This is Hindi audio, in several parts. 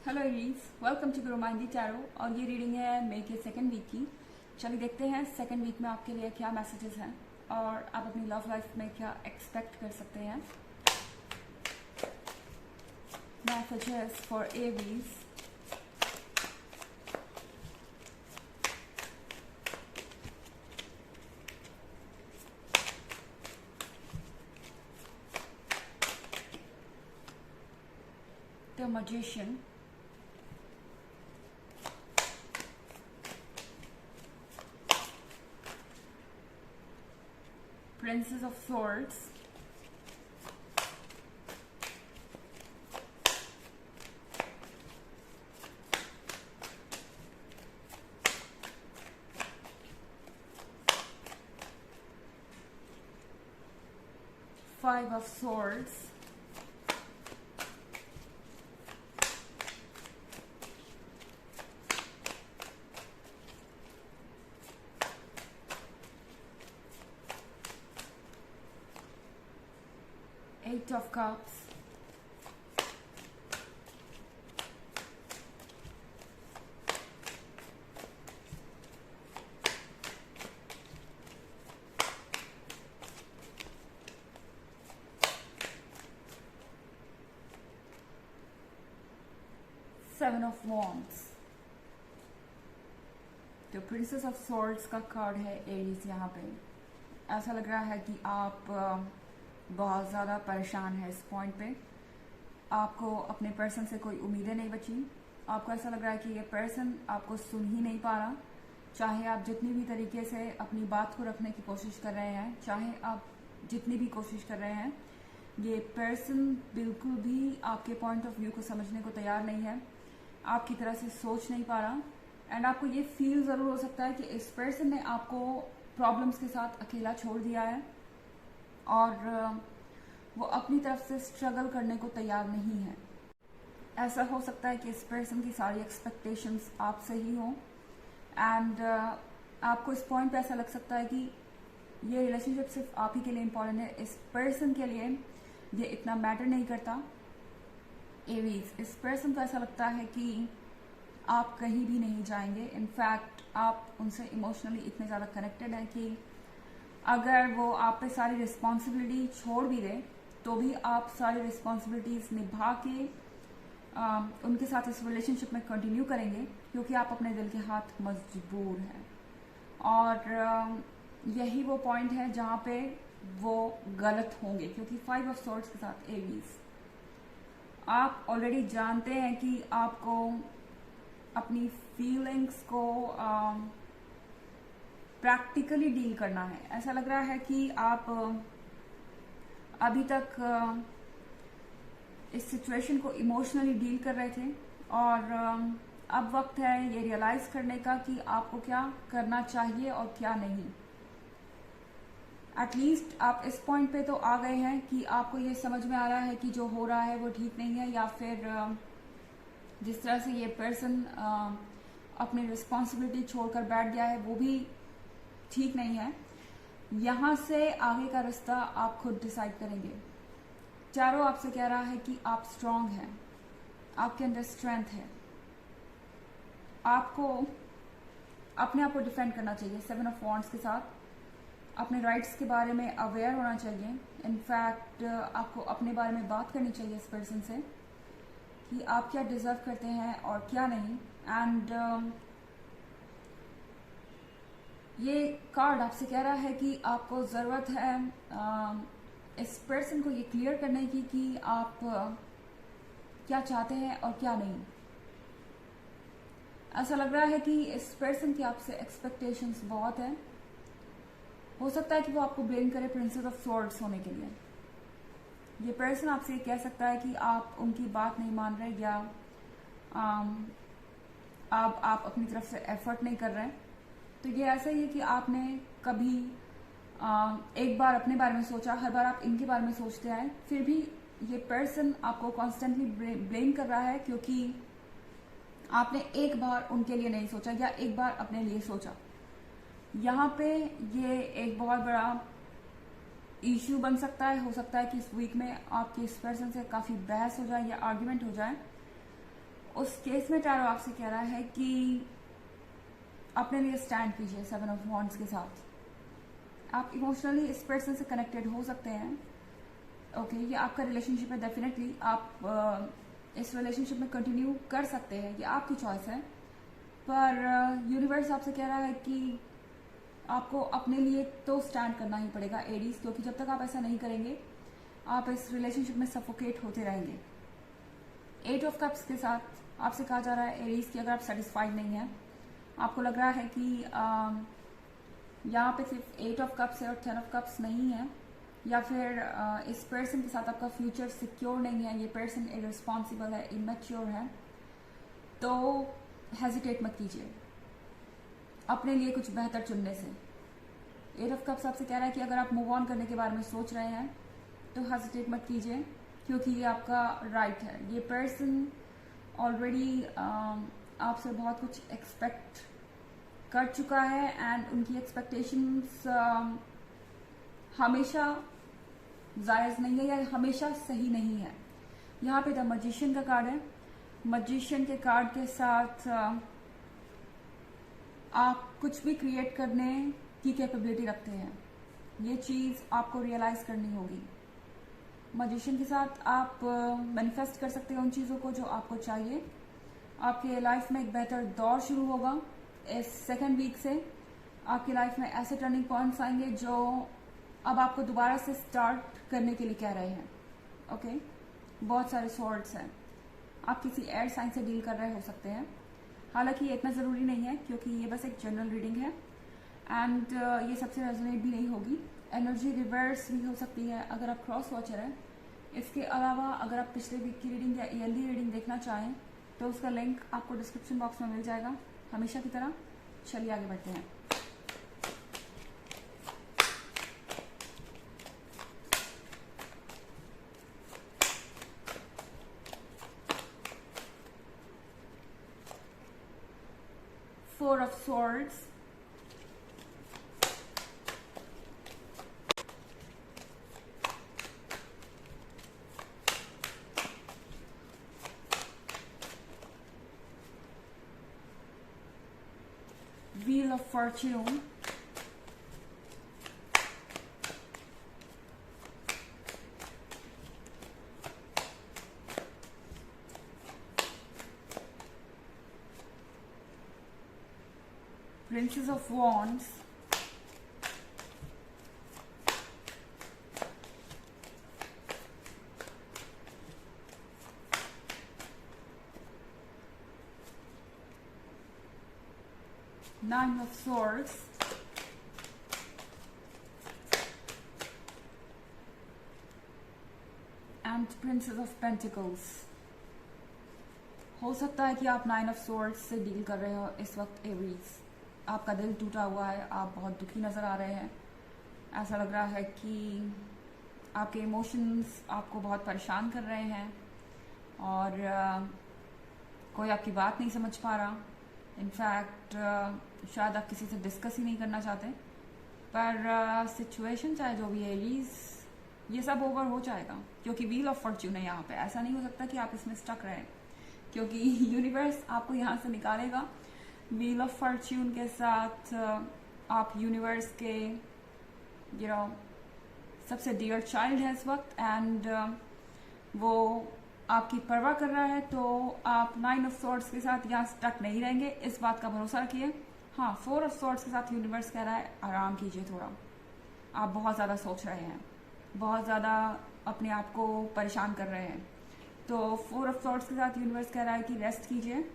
Hello Aries, welcome to Guru माइंडी tarot. और ये रीडिंग है मई के सेकंड वीक की। चलिए देखते हैं सेकंड वीक में आपके लिए क्या मैसेजेस हैं और आप अपनी लव लाइफ में क्या एक्सपेक्ट कर सकते हैं। Messages for Aries. The magician, Princess of Swords, Five of Swords, Eight of Cups, Seven of Wands। तो प्रिंसेस ऑफ सॉर्ड्स का कार्ड है एरीज। यहाँ पे ऐसा लग रहा है कि आप बहुत ज़्यादा परेशान है इस पॉइंट पे। आपको अपने पर्सन से कोई उम्मीदें नहीं बची। आपको ऐसा लग रहा है कि ये पर्सन आपको सुन ही नहीं पा रहा। चाहे आप जितनी भी तरीके से अपनी बात को रखने की कोशिश कर रहे हैं, चाहे आप जितनी भी कोशिश कर रहे हैं, ये पर्सन बिल्कुल भी आपके पॉइंट ऑफ व्यू को समझने को तैयार नहीं है, आपकी तरह से सोच नहीं पा रहा। एंड आपको ये फील ज़रूर हो सकता है कि इस पर्सन ने आपको प्रॉब्लम्स के साथ अकेला छोड़ दिया है और वो अपनी तरफ से स्ट्रगल करने को तैयार नहीं है। ऐसा हो सकता है कि इस पर्सन की सारी एक्सपेक्टेशंस आपसे ही हों एंड आपको इस पॉइंट पे ऐसा लग सकता है कि ये रिलेशनशिप सिर्फ आप ही के लिए इम्पोर्टेंट है, इस पर्सन के लिए ये इतना मैटर नहीं करता। एरीज, इस पर्सन को ऐसा लगता है कि आप कहीं भी नहीं जाएंगे। इनफैक्ट आप उनसे इमोशनली इतने ज़्यादा कनेक्टेड हैं कि अगर वो आप पे सारी रिस्पॉन्सिबिलिटी छोड़ भी दे तो भी आप सारी रिस्पॉन्सिबिलिटीज़ निभा के उनके साथ इस रिलेशनशिप में कंटिन्यू करेंगे, क्योंकि आप अपने दिल के हाथ मजबूर हैं। और यही वो पॉइंट है जहाँ पे वो गलत होंगे, क्योंकि फाइव ऑफ सॉर्ड्स के साथ एरीज, आप ऑलरेडी जानते हैं कि आपको अपनी फीलिंग्स को प्रैक्टिकली डील करना है। ऐसा लग रहा है कि आप अभी तक इस सिचुएशन को इमोशनली डील कर रहे थे और अब वक्त है ये रियलाइज करने का कि आपको क्या करना चाहिए और क्या नहीं। एटलीस्ट आप इस पॉइंट पे तो आ गए हैं कि आपको ये समझ में आ रहा है कि जो हो रहा है वो ठीक नहीं है, या फिर जिस तरह से ये पर्सन अपनी रिस्पॉन्सिबिलिटी छोड़कर बैठ गया है वो भी ठीक नहीं है। यहाँ से आगे का रास्ता आप खुद डिसाइड करेंगे। चारों आपसे कह रहा है कि आप स्ट्रांग हैं, आपके अंदर स्ट्रेंथ है, आपको अपने आप को डिफेंड करना चाहिए। सेवन ऑफ वॉन्ड्स के साथ अपने राइट्स के बारे में अवेयर होना चाहिए। इनफैक्ट आपको अपने बारे में बात करनी चाहिए इस पर्सन से कि आप क्या डिजर्व करते हैं और क्या नहीं। एंड ये कार्ड आपसे कह रहा है कि आपको ज़रूरत है इस पर्सन को ये क्लियर करने की कि आप क्या चाहते हैं और क्या नहीं। ऐसा लग रहा है कि इस पर्सन की आपसे एक्सपेक्टेशंस बहुत हैं। हो सकता है कि वो आपको ब्लेम करे प्रिंसेस ऑफ सॉर्ड्स होने के लिए। ये पर्सन आपसे ये कह सकता है कि आप उनकी बात नहीं मान रहे, या आप अपनी तरफ से एफर्ट नहीं कर रहे हैं। तो ये ऐसा ही है कि आपने कभी एक बार अपने बारे में सोचा, हर बार आप इनके बारे में सोचते आए, फिर भी ये पर्सन आपको कॉन्स्टेंटली ब्लेम कर रहा है क्योंकि आपने एक बार उनके लिए नहीं सोचा या एक बार अपने लिए सोचा। यहाँ पे ये एक बहुत बड़ा इश्यू बन सकता है। हो सकता है कि इस वीक में आपके इस पर्सन से काफ़ी बहस हो जाए या आर्ग्यूमेंट हो जाए। उस केस में टैरो आपसे कह रहा है कि अपने लिए स्टैंड कीजिए 7 ऑफ वॉन्ड्स के साथ। आप इमोशनली इस पर्सन से कनेक्टेड हो सकते हैं। ओके, ये आपका रिलेशनशिप है, डेफिनेटली आप इस रिलेशनशिप में कंटिन्यू कर सकते हैं, ये आपकी चॉइस है। पर यूनिवर्स आपसे कह रहा है कि आपको अपने लिए तो स्टैंड करना ही पड़ेगा एरीज, क्योंकि जब तक आप ऐसा नहीं करेंगे आप इस रिलेशनशिप में सफोकेट होते रहेंगे। 8 ऑफ कप्स के साथ आपसे कहा जा रहा है एरीज कि अगर आप सेटिस्फाइड नहीं हैं, आपको लग रहा है कि यहाँ पे सिर्फ 8 ऑफ कप्स है और 10 ऑफ कप्स नहीं है, या फिर इस पर्सन के साथ आपका फ्यूचर सिक्योर नहीं है, ये पर्सन इररिस्पॉन्सिबल है, इमैच्योर है, तो हेजिटेट मत कीजिए अपने लिए कुछ बेहतर चुनने से। 8 ऑफ कप्स आपसे कह रहा है कि अगर आप मूव ऑन करने के बारे में सोच रहे हैं तो हेजिटेट मत कीजिए, क्योंकि ये आपका राइट है। ये पर्सन ऑलरेडी आपसे बहुत कुछ एक्सपेक्ट कर चुका है एंड उनकी एक्सपेक्टेशंस हमेशा जायज़ नहीं है या हमेशा सही नहीं है। यहाँ पे द मैजिशियन का कार्ड है। मैजिशियन के कार्ड के साथ आप कुछ भी क्रिएट करने की कैपेबिलिटी रखते हैं, ये चीज़ आपको रियलाइज़ करनी होगी। मैजिशियन के साथ आप मैनिफेस्ट कर सकते हैं उन चीज़ों को जो आपको चाहिए। आपके लाइफ में एक बेहतर दौर शुरू होगा इस सेकेंड वीक से। आपकी लाइफ में ऐसे टर्निंग पॉइंट्स आएंगे जो अब आपको दोबारा से स्टार्ट करने के लिए कह रहे हैं। ओके, बहुत सारे सॉर्ट्स हैं। आप किसी एयर साइन से डील कर रहे हो सकते हैं, हालांकि ये इतना ज़रूरी नहीं है क्योंकि ये बस एक जनरल रीडिंग है एंड ये सबसे रेजोनेट भी नहीं होगी। एनर्जी रिवर्स भी हो सकती है अगर आप क्रॉस वॉचर हैं। इसके अलावा अगर आप पिछले वीक की रीडिंग या ईयरली रीडिंग देखना चाहें तो उसका लिंक आपको डिस्क्रिप्शन बॉक्स में मिल जाएगा, हमेशा की तरह। चलिए आगे बढ़ते हैं। Four of Swords, Wheel of Fortune, Princess of Wands, Nine of Swords, and Princess of Pentacles। हो सकता है कि आप 9 ऑफ Swords से डील कर रहे हो इस वक्त एरीज। आपका दिल टूटा हुआ है, आप बहुत दुखी नज़र आ रहे हैं। ऐसा लग रहा है कि आपके इमोशंस आपको बहुत परेशान कर रहे हैं और कोई आपकी बात नहीं समझ पा रहा। इनफैक्ट शायद आप किसी से डिस्कस ही नहीं करना चाहते। पर सिचुएशन चाहे जो भी है एरीज, ये सब ओवर हो जाएगा क्योंकि व्हील ऑफ फॉर्च्यून है यहाँ पे। ऐसा नहीं हो सकता कि आप इसमें स्टक रहें, क्योंकि यूनिवर्स आपको यहाँ से निकालेगा। व्हील ऑफ फॉर्च्यून के साथ आप यूनिवर्स के सबसे डियर चाइल्ड है इस वक्त एंड वो आपकी परवाह कर रहा है, तो आप 9 ऑफ सॉर्ड्स के साथ यहाँ स्टक नहीं रहेंगे, इस बात का भरोसा रखिए। हाँ, 4 ऑफ सॉर्ड्स के साथ यूनिवर्स कह रहा है आराम कीजिए थोड़ा। आप बहुत ज़्यादा सोच रहे हैं, बहुत ज़्यादा अपने आप को परेशान कर रहे हैं, तो 4 ऑफ सॉर्ड्स के साथ यूनिवर्स कह रहा है कि रेस्ट कीजिए।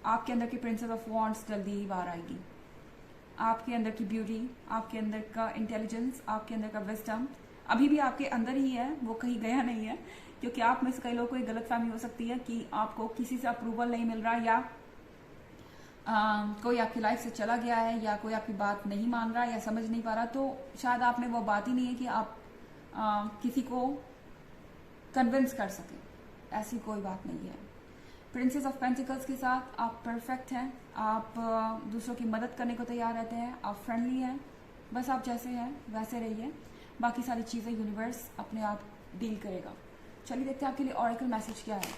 आपके अंदर की प्रिंसेस ऑफ वॉन्ड्स जल्दी ही बाहर आएगी। आपके अंदर की ब्यूटी, आपके अंदर का इंटेलिजेंस, आपके अंदर का विजडम अभी भी आपके अंदर ही है, वो कहीं गया नहीं है। क्योंकि आप में से कई लोगों को एक गलतफहमी हो सकती है कि आपको किसी से अप्रूवल नहीं मिल रहा, या कोई आपकी लाइफ से चला गया है, या कोई आपकी बात नहीं मान रहा या समझ नहीं पा रहा। तो शायद आप में वो बात ही नहीं है कि आप किसी को कन्विंस कर सकें, ऐसी कोई बात नहीं है। प्रिंसेस ऑफ पेंटिकल्स के साथ आप परफेक्ट हैं, आप दूसरों की मदद करने को तैयार रहते हैं, आप फ्रेंडली हैं, बस आप जैसे हैं वैसे रहिए। बाकी सारी चीज़ें यूनिवर्स अपने आप डील करेगा। चलिए देखते हैं आपके लिए ऑरेकल मैसेज क्या है।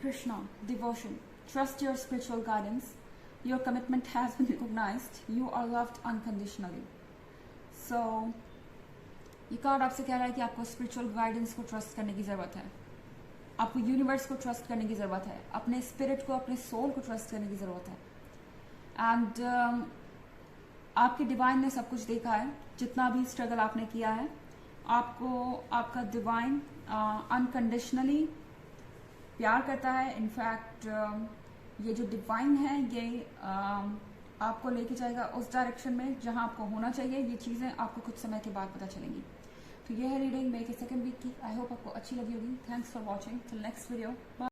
Krishna, devotion. Trust your spiritual guidance. Your commitment has been recognized. You are loved unconditionally. So, ये कार्ड आपसे कह रहा है कि आपको स्पिरिचुअल गाइडेंस को ट्रस्ट करने की ज़रूरत है, आपको यूनिवर्स को ट्रस्ट करने की ज़रूरत है, अपने स्पिरिट को, अपने सोल को ट्रस्ट करने की ज़रूरत है। एंड आपके डिवाइन ने सब कुछ देखा है, जितना भी स्ट्रगल आपने किया है, आपको आपका डिवाइन अनकंडीशनली प्यार करता है। इनफैक्ट ये जो डिवाइन है ये आपको लेके जाएगा उस डायरेक्शन में जहां आपको होना चाहिए। ये चीज़ें आपको कुछ समय के बाद पता चलेंगी। तो ये है रीडिंग मे के सेकंड वीक की। आई होप आपको अच्छी लगी होगी। Thanks for watching. Till next video.